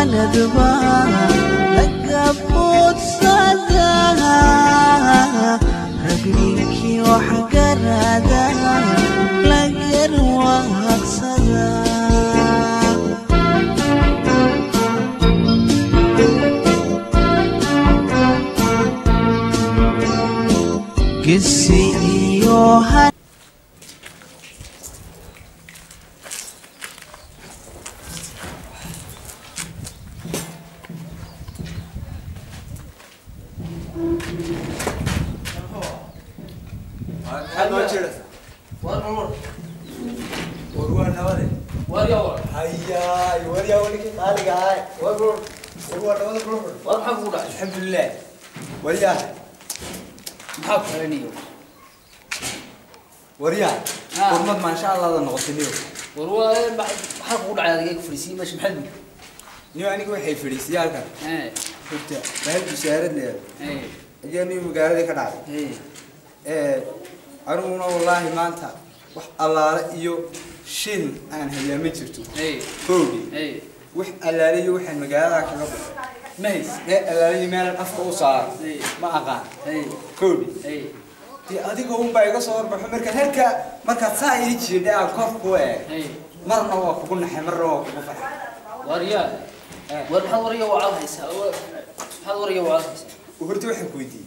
ندبا لقبوت صداها رقنيكي وحقرها لقر وهقصدها قسي يوهان الحمد لله ورياه محاك حرينيو ورياه ورمض ما شاء الله هذا نغسليه وروا محاك ولا عيالك فريسي مش محل نيو أنا كوي حي فريسي يا كان إيه كنت بحب الشهر اللي إيه أجاني مقالة كذا إيه أرونا والله ما أنت الله يو شيل أنا هي مترتو إيه كوبي إيه وح الله لي وح المقالة كذا مهيس الله لي مال الأفق وصار إيه ما أقان إيه كوبي إيه أديك هم بايقة صور بحمر كهرك مركز ساعي يجي ده كوف كوه إيه مرة وكنا حمر وكنا فرح وريا ورحل وريا وعالهيسا حل وريا وعالهيسا وهرتي وحن كويدي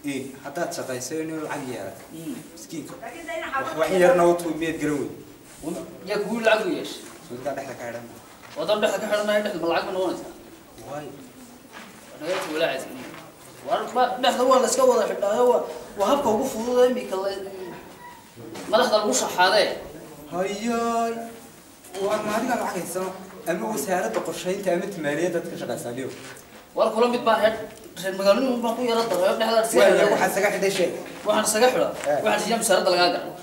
إيه حتى تشقيسين العقيا مسكين وحير نوتو 100 قروي يا كل العقل ياش سويت قاعد أحلى كهرم وضم دحك حرنا دحك بالعقل نونتها واي أنا قلت ولا عاد وأنا دحك والله سكوا حتى هو وهبك وقف فضول أمي كلا ما لحظة الوشة هذا هياي وأنا هذيك العقيا سما أما وسهرة بقرشين تأمت مالية تتكشف ساليو وأنا كلهم بيتبان هاد المقالون من بقول يا رد رأي نحن أرسل وين واحد سجح ده شيء واحد سجح له واحد يجي مسارد الغاقة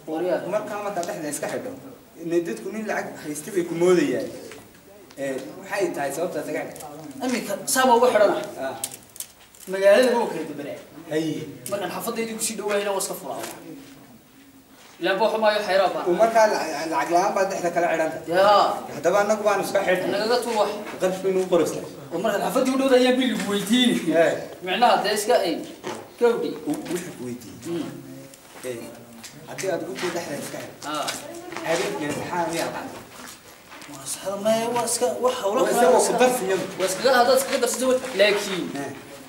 وريا وما كان ما تحت نسكحه إن ده تكون العقد هيستوي يكون مودي يعني حي تاي سبب تسجح أمي سامو وحرنا مقالين هو كريت بناء هي ما كان حفظ يدي كشي دوا هنا وصفوا لا بوح ما يحيرا بقى وما كان العقلان بعد إحنا كلا عرنا يا هذا بقى نقبل نسكحه أنا قلت روح قد فينو برسله ومرة الحفظ يقولوا ده يبي الكويتيني معناه ده إسكا إيه كودي وش كويتي إيه هتي أتقول كده إحنا نسكحه عرفت من الامتحان يا بعد هذا ما هو إسكا وحوله وإسكا هذا إسكا درس زود لكن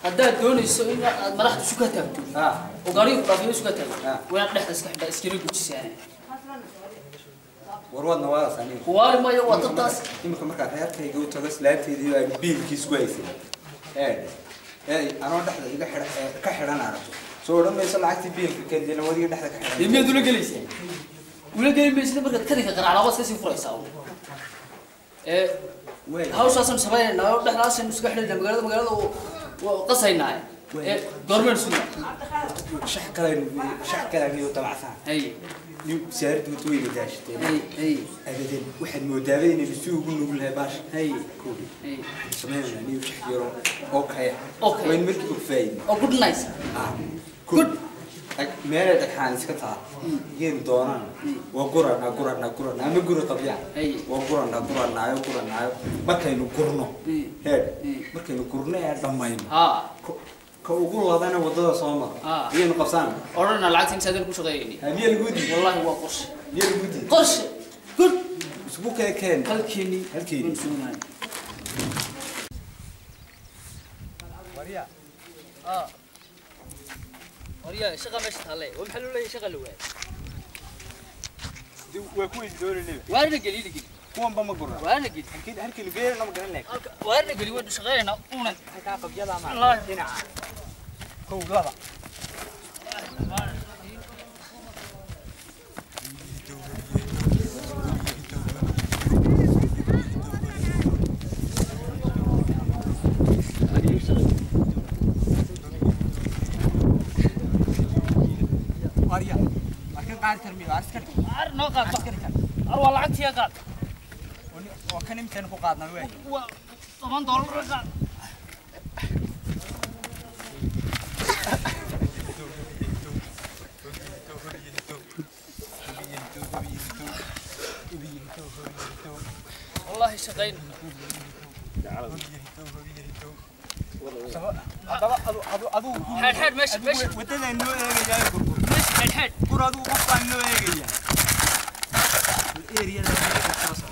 هذا دون يسوي ما راح تشوكه تبتو وقريب رافي شوكه تبتو وين راح تسكح بس كيلو جسيانه ورودنا ولا ثاني هو ما هو تطاس يمكن ما كان هيك يقول تغس لا تيجي بيل كيس كويس إيه أنا واحد إذا كحر أنا عرفت صورة ما يصل عكتي بيل كده أنا ودي نحن كحر يمين دول جلسة ولا جاي بيصير مرة كذا كذا على واسك سيفر يساوي هاوس أصلا سبايا ناو ده ناس نسكح لنا مقالة وقصينا دورمن سنة شحكة نيو تبع ثان أي نيو سيرت وتوي بداش أي أبدا واحد مدابين السوق نقول له باش أي كودي سمعنا نيو شحيرو أوكي أوكي وين ملك بفايد أو good nice good ماذا تكحان سكتها ين دونان وقرنا أما قرنا طبيعة وقرنا ما كانوا قرنا هاد ما كانوا قرنا يا دمين كأقول هذا أنا وضع صامر ين قصان أورنا العكس مسادر كوش غيري هني الجودي والله هو قرش هني الجودي قرش good أسبوع كان هالكيني وريا وريا شغل مش تطلع ومحلو لي شغل هو وكويس دور اللي وانا قليل كون بما قرنا وانا قليل أكيد هركي البير أنا مقرن لك وانا قليل ود شغلنا أونا هكذا بيلا ما الله هنا هو لا وريا لكن قاعد ترمي عسكري نوقف عسكري أروح العكس يا قاد وكان يمكن قادنا وين $8 قاد والله شقين حد ماشي wadada inoo eegaya gurgur حد guradu qofka inoo eegaya area da ka soo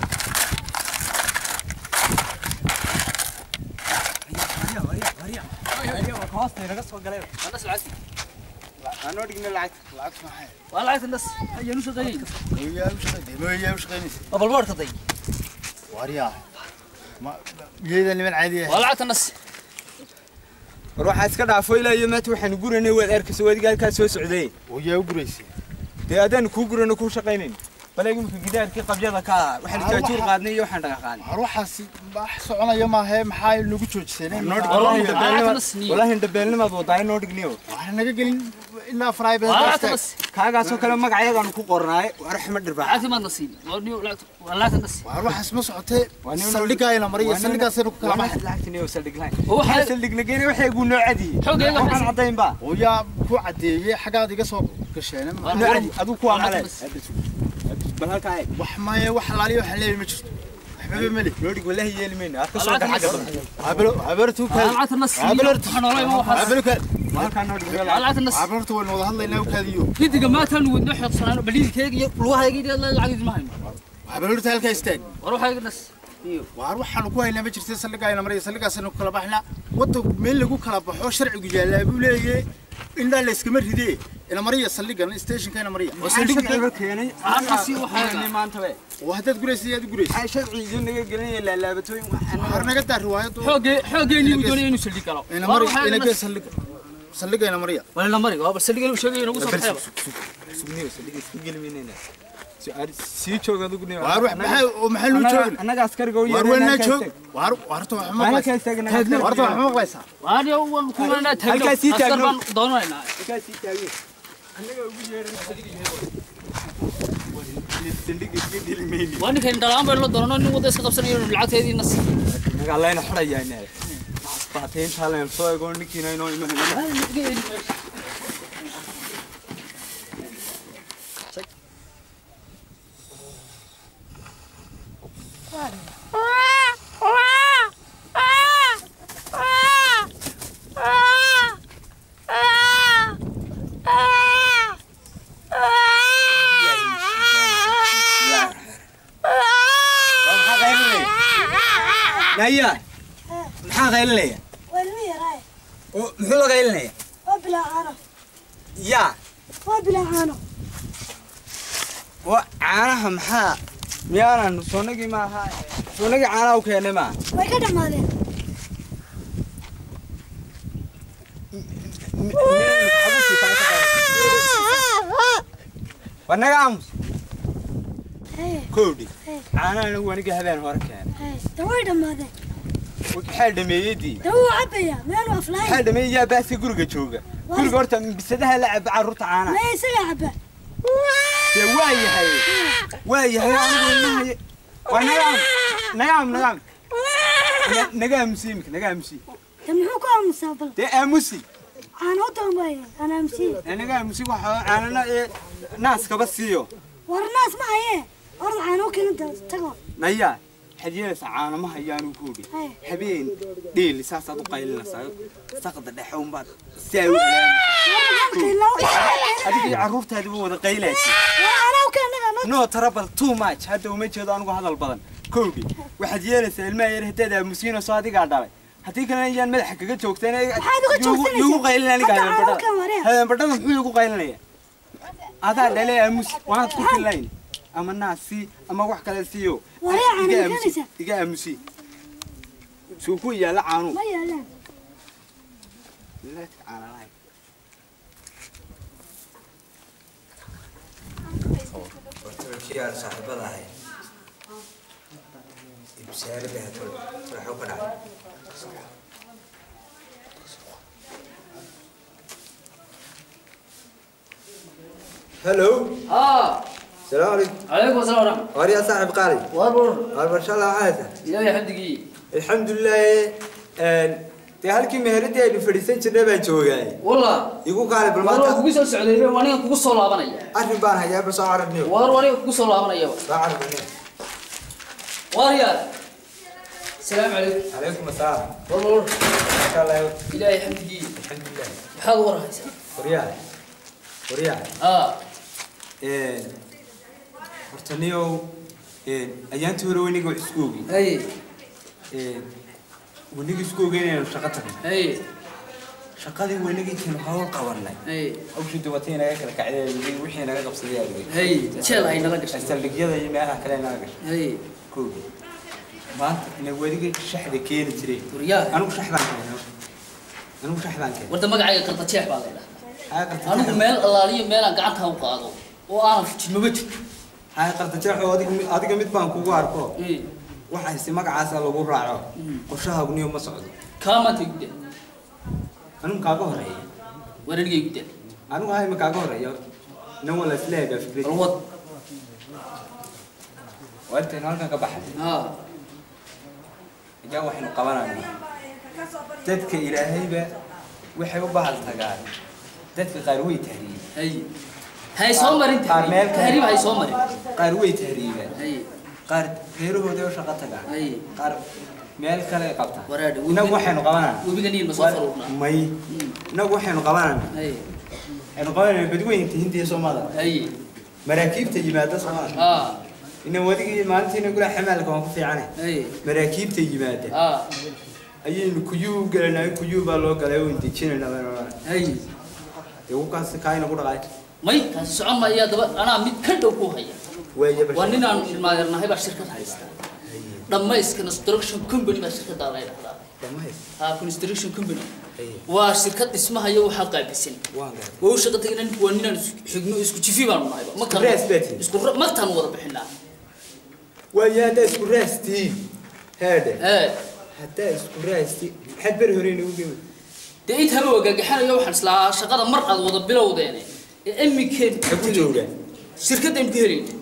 Ayo hoosta laga soo galay الناس العسل anoo dhigna lacag maxay والله عايز الناس هي نص دقيقة ويا مش قينيس قبل الورد تضيق واريا ما جيدا اللي من عادي والله عايز الناس ruuxa iska dhaafo ilaa iyo maanta waxaan guranay waad arkayso wadigaalka soo socday ويا وغريسي dee adaan ku gurano ku shaqeynay baleeg imka gidaarkii qabyada ka waxaan jaajuur qaadnay iyo waxaan dhaqaaqnay روحاسي soconaya ma ahay maxay lagu joojiseen wallahi dabeelnimaad wadaa inoo dhigniyo waxaan naga gelin ilaa faraay والله عايز baa الناس kaagaas oo kale magacayadan ku qornaay raxmad dhirbaa عايز ما نصيب والله عايز الناس ruuxas ma socotay saldhigaayna mariya saldhigaasina ku kala baxay lacagtiniyo saldhiglaan هو حاجة saldhignageen waxay ugu noo cadiyay حوجي waxaan cadayn ba ويا ku cadeeyay xagaad iga soo gasheen adu ku amalay bal halka ay wax ma wax laaliyo wax leeyahay ma jirto waxba ma leh loo dhig wallahi yeelmeen arka soo عبرو عبرتو والله عايز الناس سبحان الله ما هو حاجة عبرو كان halka noo dhig والله عايز الناس عبرتو وين wada hadlaynaa kaadiyo كده ما تنو نحط صنعنا بليل كيك لوها يجي الله العقيد ما هي عبرتو halka istaag واروح هاي الناس waar waxaan ku haynaa ma jirtay saldhigaayna mariya saldhigaasina ku kala baxna wada meel lagu kala baxo sharcigu yaalaa buu leeyahay in la iskama ridee ina mariya saldhigan stationkayna mariya oo saldhiga keenay عايز وحاجة maanta bay وهداد قريسي يا قريسي ay sharciga naga gelinay la laabatooyin waxaan naga taa riwaayad حوجي اللي بدوني إنه سلك كلام ina mariya ina gees saldhigayna mariya ولا مري هو بس سلك إنه شيء إنه قصة حلوة sugniyo saldhiga isku gelminayna si jooga adigu ne waar wax maxay lu joogin anaga askariga oo waar weena joog waar waarto wax ma halka istaagna waarto wax ma qaysa وأنا أول كنا تهجم halka si taagno دوننا halka si taagno anaga ugu yeeran saldhiga isku gelmayni وأنا كان دلام بيرلو دوننا إنه وده سقف سنة العقد هذه الناس anaga leena xirayaana baateen taalen soo eego ninkina inoo imanayna naya maxaa qaylinaya والميراي oo muxuu la qaylinaya وبلا عانو yaa وبلا عانو oo caanaha maxaa miyaanan soonagii ma aha soonagii caanaha u keenay ma وكذا مالين wanaga aamus هاي koodhi هاي caanaha anigu waniga habeen hore keenay هاي دويدا مالين waxaa dhameeyadii دو عبيا مالو أفلاي waxaa dhameeyay yaa baasi guriga jooga guriga horta bisadaha la cab carruurta caanaha ما يسوي عبا dee waa yahay anigu nagaam nagaamusi imika nagaamusi تمحوكو مسابل dee aamusi أنا تومي أنا أمسي nagaamusi waxa caanana ee naaskaba siiyo ورناس ما هي أرض عنو كنت تقول naya xajiyada caanama hayaan u koodhi هاي habeen dheel saasaad u qaylinaysaa saqda dhexe un baad saawi adiga carruurtaadiba wada qaylaysa أنا وكان أنا no trouble too much hadda uma jeedo anigu hadal badan koodhi waxaad yeelaysaa ilmaha yar hadaad aamusiina soo adigaa dhalay haddii kalena ayaan madaxa kaga joogteen igu qaylin aniga habeenbadhada muxuu igu qaylinaya adaa dhalee aamus waanad ku filayn ama naasi ama wax kale siiyo iga aamusi suu ku yaala caanu ما يعلم كيان صاحبنا هاي بسعر ده راحوا كنا هلو السلام عليكم عليكم السلام ورحمة وريا صاحب قاري واربور ما شاء الله عايزة إلهي حدقي الحمد لله تي هلكي مهردي اللي فريسين جنة بنشوفها والله يقول قاري والله بالمطار كويس السعودية وأنا كويس صلاة بنيا أعرف بانها يا بس أعرف نيو وأنا كويس صلاة بنيا أعرف نيو واريا السلام عليكم. عليكم السلام. والله ما شاء الله. إلهي حمدي. الحمد لله. محل وراها وريال hortaniyow ayaantii hore weyniga wax isku ogi weyniga isku ogeynaynu shaqo tagnay shaqadii weynigii tiin hawl qabanay awshii dubatay inaga kala kacday wixii naga qabsaday aad jeel ay nala gashay saldhigyada iyo meelaha kale naga gashay koobi maanta inay weliga shaxda keeni jiray anigu shaxdaan keenay warda magacayga qarta jeex baa leedahay anigu meel allaaliyo meel aan gacanta u qaado oo aan fujin ma jiro هاي قرطة جاحو أديك ميت بان كوجو عارفه. واحد يسمعك عسل لو راعه. قشها بنيو مسعود. كم تقدر؟ أنا مكاجو هراي. وين تقدر؟ أنا هاي مكاجو هراي. نولا سلاجة في بيت. الوضع. وأنت هنالك كبحث. جا واحد قبرنا. تدك إلى هيبة وحيو بحث تجار. تدك قروي تهريب. هاي سومر انت تهريب هاي سومر قروي تهريبا قار غيره ده شقتها قار مال كلا قبطه نو وحنا قبانا وبيغني المسافر ماي نو وحنا قبانا انا قبانا بدوين انت سومادا مراكب تجي بعد سومادا إنه ودي ما أنت نقول حمالك ما في عنه مراكب تجي بعد أي كيو قالنا كيو بالو قالوا أنت تشيلنا ما يوقع سكاين أقول غاية ماي كان سعى ما يا أنا متكلم وكوهيا وأننا ما يرنا هاي بشركة هايستا لما يسكن استركشن كومباني بشركة دارين هذا كونستركشن كومباني وشركة اسمها يو حقا بسن وش قتينا وأننا حقنا يسكت في بعض ما كان يسكت ما كان وضع بحنا ويا ده يسكت راستي هذا حتى يسكت راستي حد برهرين وجود دقيت هم وجا حنا يو حنسلا شغالة مرة وضع بلا وضعنا أمي كيد حبوجوجا شركة إمكانية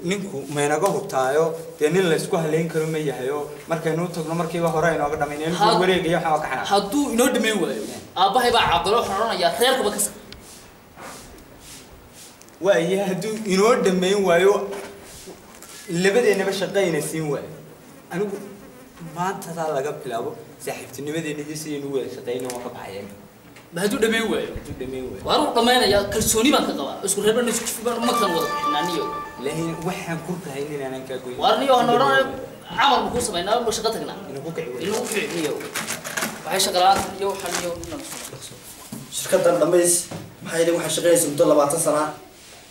ninku meena hubtaayo in la isku haleyn karo ma yahayo markaynu tagno markiiba hore inoo dhameeyeen wareegayo waxa ka xana haduu inoo dhameey waayo aabahay baa caqlo xoranaya reerkaba ka waayo haduu inoo dhameey waayo labadeenaba shaqaynaysiin waayo anigu maanta taa laga bilaabo saaxiibtinimadeena si inuu wada shaqayno waa ka baxayeen ما هدو دمي وين وارو دمينا يا كرسوني ما كقبا اسكو ربنا نسكف ما كان وضع حنانيو لهين وحن كرت هاي أنا كقول وارنيو هنورنا عمل بكوس بينا مش شغلتنا إنه كعيو وهاي شغلات يو حنيو شركة دميس هاي واحد شغال سمت الله بعد سنة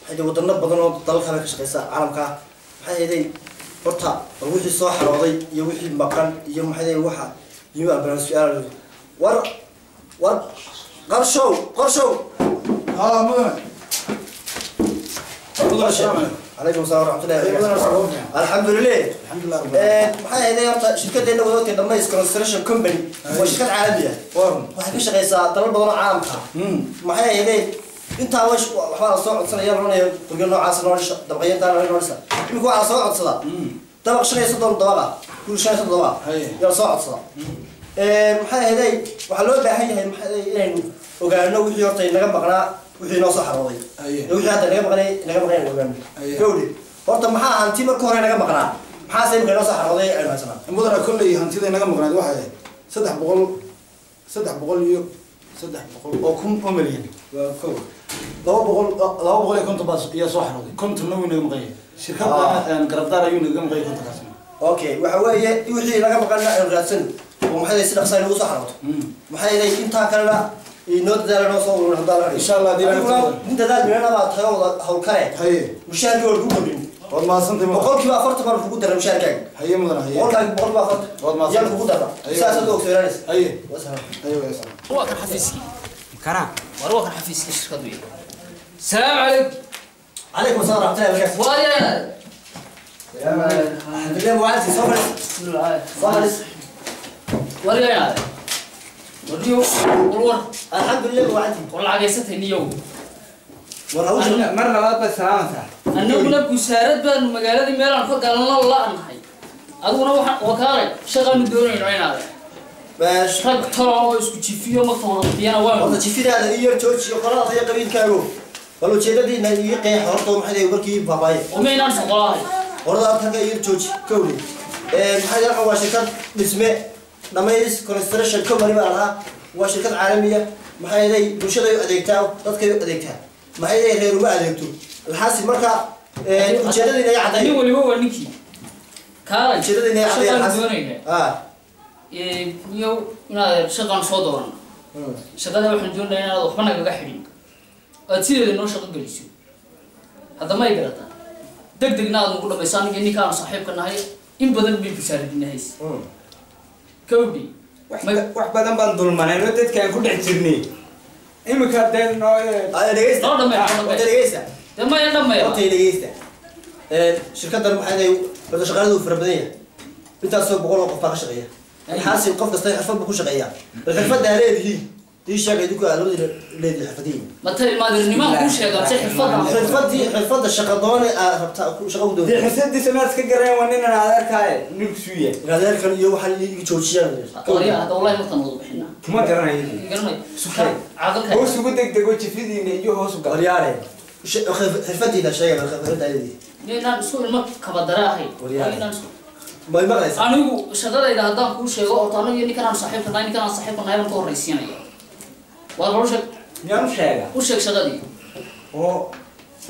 هاي ودنا بدنا ضل خلك شغال عالم كا هاي فرطة وحي صح راضي يوحي مكان يوم هاي واحد يوم أبرز ور قرشو عليكم السلام ورحمة الله وبركاته. الحمد لله. maxay ahayd shirkaddeena wadooda Dhammays Construction Company waa shirkad caalami ah waxay ka shaqeysaa dalal badan oo caalamka maxay ahayd inta waxa la soo codsanaya loonayo guryo noocaas nolosha dabaqyada nolosha imika waxa soo codsada dabaq 5 dabaqa kul 5 dabaqa yaa soo codsada maxay ahayd waxa loo baahan yahay maxay inaynu ogaano wixii horta inaga maqnaa wixii noo soo xarooday wixii hadda naga maqnay ogaano gowdi horta maxaa hanti marka hore naga maqnaa maxaa say naga soo xarooday aynu haysanaa mudana kullay hantida naga maqnayd waxay 300 oo kun oo milyan waa kow 200 bas iyo soo xarooday konton naga maqnay shirkadda garabdaar ayuu naga maqnay kontonkaas okay waxa weeye wixii naga maqnaa aynu raadsan ومحل يصير خسارة وصح ربط محل إذا أنت كلا ينود ذا لنا صور ونحضر إن شاء الله دينا أنت ذا بينا بعد خير هالكره هي مشارك والجوب بين والله صنت ما بقول كيف أفرت بار فوق در مشاركة هي مدرنا هي بقول بأفرت والله يلا فوق در ساسة دوك سيرانس هي وسهلا أيوة يا سلام هو كان حفيزكي كرام وهو كان حفيزكي الشركة دوية السلام عليكم عليكم السلام ورحمة الله وبركاته ويا الحمد لله وعلتي صبر بسم الله صبر وريا يا وريو والله الحمد لله وعدي والله عجزت اليوم مرة بعد بس سلامتها أنا قلنا بسارد بين مجالات ميلان فقال الله أنا هاي أدونا وكالة شغل من دورين عين هذا باش شغل ترى ويسكت فيه ما تفهم أنا وين والله تفيد هذا يير توش يقرأ في قبيل كارو ولو جيدتي نيجي قيح هرتو محد يوركي باباي ومين أنا سقراي وردا تلقى يرجوج كولي محد يلقى وشركة باسمه نميز كونستريشن كومباني معها وشركة عالمية محد بوشة يؤديكتها تذكر يؤديكتها محد غير ما أديكتو الحاسب مركا جيدتي نيجي عدي اللي هو نيكي كاري جيدتي نيجي عدي الحاسب يو إن شغل صدورنا شغلنا وإحنا جونا إن وحنا بقحرين أتصير إنه شغل جلسوا هذا ما يقدر دقنا نقول بيسان إني كان صاحب كنا هاي إن بدل بيفسر النهايس كودي wax badan baan dulmanay dadka kale ku dhex jirnay imika deen noo dhegeysta dhegeysta dama ya dama ya dhegeysta shirkaddan maxay wada shaqadeedu fara badan yahay intaas oo boqol oo qof ka shaqeeya xaasil qof kasta xirfad buu ku shaqeeyaa xirfadda leedahay ii sheegay dadku aad leedahay xirfadiin matay maadirnimo ku sheegay xirfadda shaqo doone rabta shaqo doone xirfadii samaad ka garay waa nin aan adeerkaay nin suuye adeerkan iyo waxa la joojiyay qoriya hada wallahi ma tanwado bixina kuma garanay suxay aqalka hoos ugu degdego jifidiina iyo hoos u qoriyaare xirfadii la sheegay xirfadda leedahay inaan isku ilmo kaba daraahay inaan ما يمغلس anigu shaqadayda hadaan ku sheego oo anigu iyo ninkan aan saaxiibkanahay baan ka horeysiinaya waa loo sheeg yaan sheega u sheeg shaqadii oo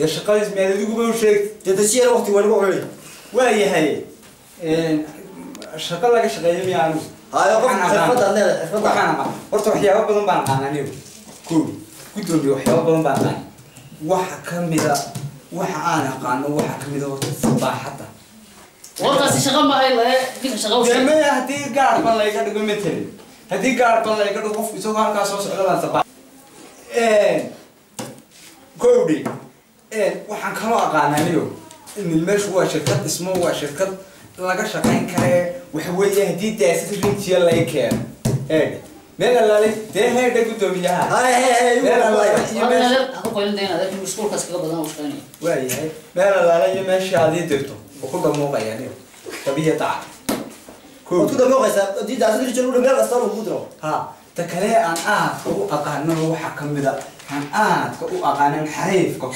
ya shaqadiis meeladigu buu sheeg tadasiir waqti wali ma oolay waa yahay shaqa laga shaqeeyo miyaanu hayo qof xirfadda leedahay xirfadda horta waxyaabo badan baan qaananiyo gudoomiye waxyaabo badan baan qaan waxa kamida waxa aan aqaano waxa kamida horta sabaaxada warkaasi shaqa ma ay lahayd ninka shaqa u sheeg ma hadii gaar bal laga dhigo metel hadii gaar bal laga dhigo qof isoo halkaas soo socda baan sabaax كودي waxaan kaloo aqaananiyo in meeshu waa shirkad ismo waa shirkad laga shaqayn kare waxa weeye hadii daasad rinjiya laga keeno meel alaalay heedha gudoomiyaha meel alaalay aku qoyn deena dadka mashquulkaas kaga badan u shaqeynaya waa yahay meel alaalay meesha aad dirto oo ku dhamuuqayaan tabiica ku dhamuuqaysa hadii daasad rinjiya u meel astaan ugu diro ha ta kale aan u aqaano waxa kamida aan u aqaanan xariifka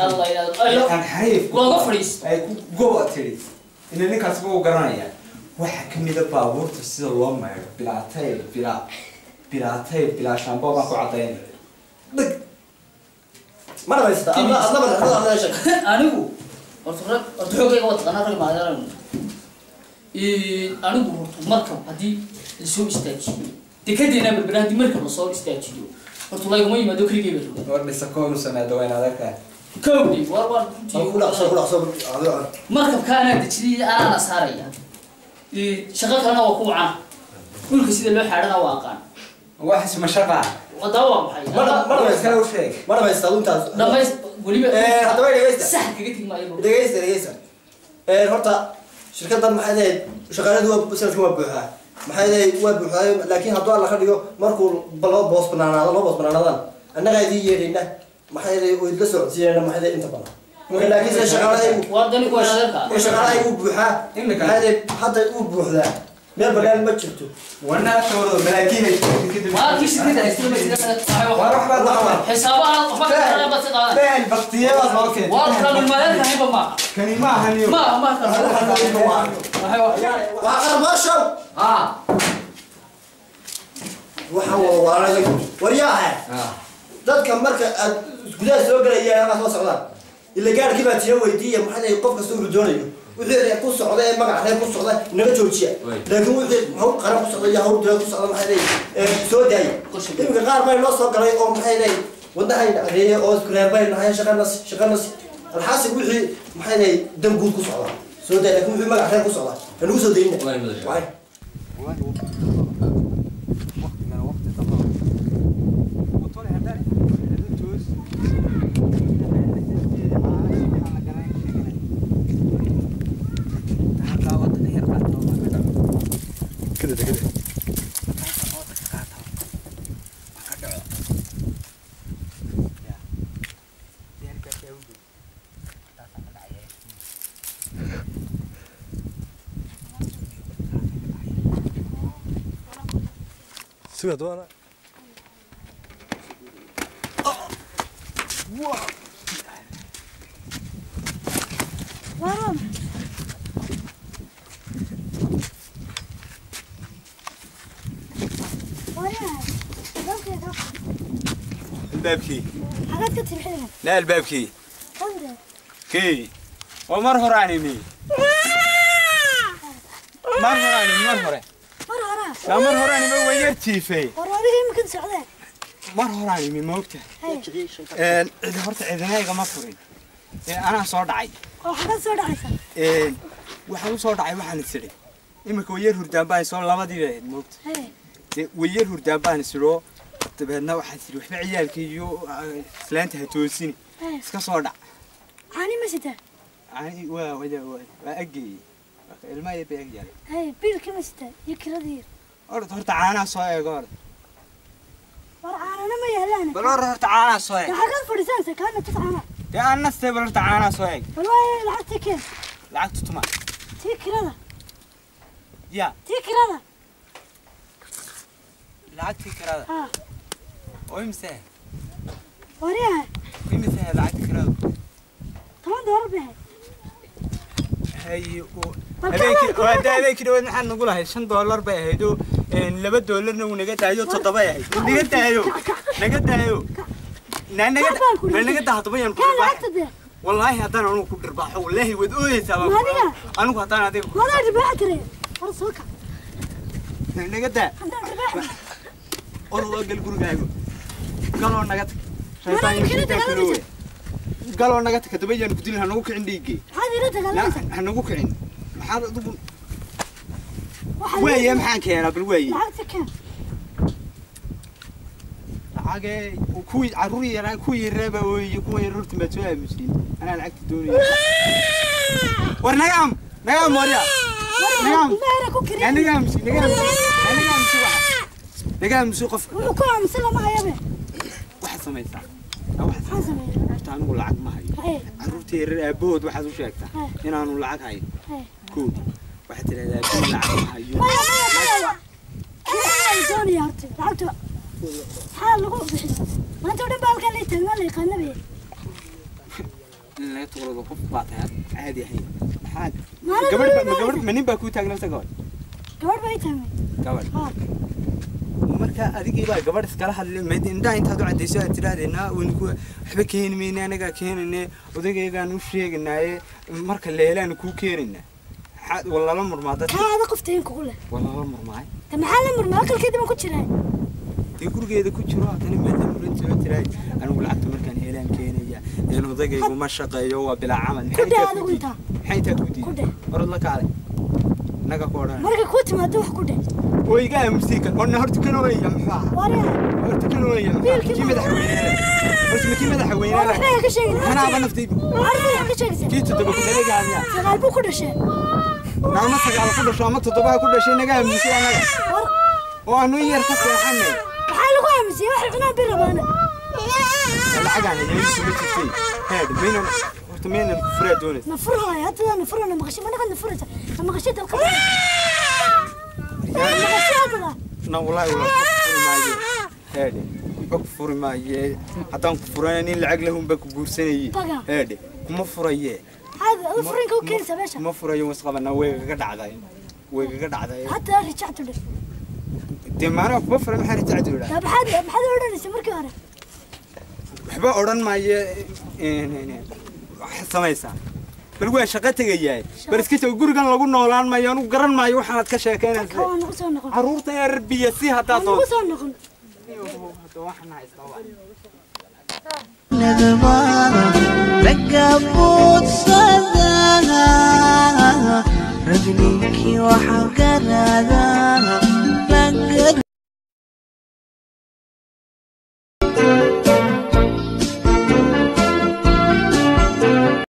Allah ilaahay aan xariif googa fariis ay ku go'atay in ninkaas buu garanaya waxa kamida baabuurta sida loo maayo bilaa shaamboo baan ku cadayn mana baysta Allah anigu horta xoogayga wad qana rag maadan anigu horta markab hadii la soo istaajiyo dekadina balbanaadi markab la soo istaajiyo horta laga ma yimaado kaligeeba war dhisakoon sanad weyn adeerka كودي واربان كل أقصى مركب كان تجري أنا سارية شغل كنا وقوعا كل كسيد اللي حارنا واقعا واحد مشقة ودوام حي مرة يسكنوا شيء مرة ما يستخدمون تاز لما قولي بقى هذا وين جيست سهل كجيت ما يبغى جيست هرتا شركة محلية شغالة دوا بس كم بوحة محلية وبوحة لكن هذا الله خليه مركو بلا باص بنانا هذا لا باص بنانا هذا أنا قاعد يجينا محلية ويدلسوا زينا محلية أنت بنا لكن إذا شغالة وردني كويس هذا شغالة وبوحة هذا حتى وبوحة ذا مين بقى ما شفته وانا شغل ملاكين ما كيس كده حسابها وفكر بس قال بين بختيات اوكي والله من الملك هيبقى ما كان ما هني ما كان واخر ما شو وحو وانا ورياها dadka marka aad gudaha soo galayaan ama soo socdaan ila gaarkii baa tiyo weydiiyay maxay qofka soo rujoonayo wixii ku socda ee magac reer ku socda naga joojiya laakiin wixii hawl qaran ku socda iyo hawl dira ku socda maxay soo daayay imika qaar bay loo soo galay oo maxay wadahay dhaqaaqay oo isku reebay nahay shaqanas alxaasib wixii maxay dan guud ku socda soo daayay laakiin wixii magac reer ku socda lagu soo daayay سوى دوانا البابكي حاجات كتير حلوة لا البابكي كندا كي ومر هراني مي مر هراني مرة لا مر هراني ما ويرتي في وراني يمكن سعودة مر هراني مي موقته إذا هرت إذا ما فرين أنا صار دعي وحاجات صار عايزة waxaan soo dhacay waxaan isiri imika wayar hurdaan baan soo labadii leeyahay moogta wayar hurdaan baan isiro tabeedna waxaan isiri waxba ciyaalkii iyo islaanta ha toosin iska soo dhac عاني ما سته ani waa agay ilmaha ay beegayaan بيل كم سته يكردير orod horta caanaha soo eego orod ورعانا ما يهلان bal orod horta caanaha soo eeg حاجات فرسان سكانة تسعنا dee aan nastay bal horta caanaha soo eeg والله لعبت كيف lacagtu tuma تكرده ya تكرده lacagtii kirada ها oo imse وريها imse lacagtii kirada $8 بها هاي هذيك وهذيك دول نحن نقولها $5 بهيدو $2 ونقدها تطبيعي هي نقدها نقدها نقدها طبيعي والله هذا أنا كنت رباح والله ودوي سبب أنا كنت أنا ذي والله رباح ترى ورسوك نقدها والله قال قول جايبه قالوا نقدت شيطان قالوا نقدت كتبيا نقول لها نوك عندي هذه لا لا هنوك عند محل ضب ويا محاك أنا بالوي حاجة وكوي عروري أنا كوي الربا ويكوي الربط ما تسوي مسكين أنا لعبت الدنيا ورنعم نعم وريا نعم نعم مسكين نعم نعم مسوق نعم مسوق وكم سلام يا بي واحد سميتها واحد سميتها أنا أقول لعك ما هي عرورتي بود واحد وشاكتها هنا أنا لعك هاي كود واحد لا كود لعك ما هي الدنيا هرتي لعبت حال لقوا بحس ما أنت ودن بالك اللي تلنا اللي قلنا بيه لا تقول لك بعدها عادي الحين حاد قبل قبل منين باكو تاجنا تقول قبل بيتهم قبل marka adigii baa gabadh iskala hadlay meedin inta inta cadayso tiraadina winku waxba keen meena anaga keenane odagaygaan u sheegnaaye marka leelaan ku keenina walaalo murmaada hada qofteen ku leh walaalo murmaay maxaa murmaa kalkeeda ma ku jiraa tii gurigeeda ku jiro hadana meedin murinta tiraay anigu lacagta markaan heelaan keenaya in odagaygu ma shaqeeyo waa bila camal maxay taa ku diiday orod la kaalay naga koodhan marka ku timaado wax ku dheh ويجا مسيكا قلنا هرت كانوا ويا محا هرت كانوا ويا محا كي مدح وينانا هرت كي مدح وينانا أنا أبغى نفتي كي تدبك ملك عميا سقال بو كل شيء نعم سقال كل شيء ما تدبك كل شيء نجا مسيا نجا وأنا يرتاح يا حمي حاله قام مسيا واحد فينا بربانا لا حاجة أنا جاي سويت شيء هذا مين هرت مين الفرع دونس نفرها يا هذا نفرها أنا مغشي ما نقدر نفرها أنا مغشيت القبر نا والله كفر ماي هادي كفر ماي حتى كفراني العقل لهم بكبورسني هادي كم فريه هذا فرين كو كنسه باشا ما فريه وسقبنا ويغا دعداي ويغا دعداي حتى رجعت له دي ما انا كفر ما حد تعدل طب حد ورني markii hore waxba oran maayo wax sameeysan bal waa shaqo tagayay bal iska soo gurigan lagu noolaan maayo anu garan maayo waxaan ka sheekeynaysaa caruurta ee rabbiya si hadaa soo noqon hada waxaan haystaa nadmara lagabud sadana rajulki waxa garada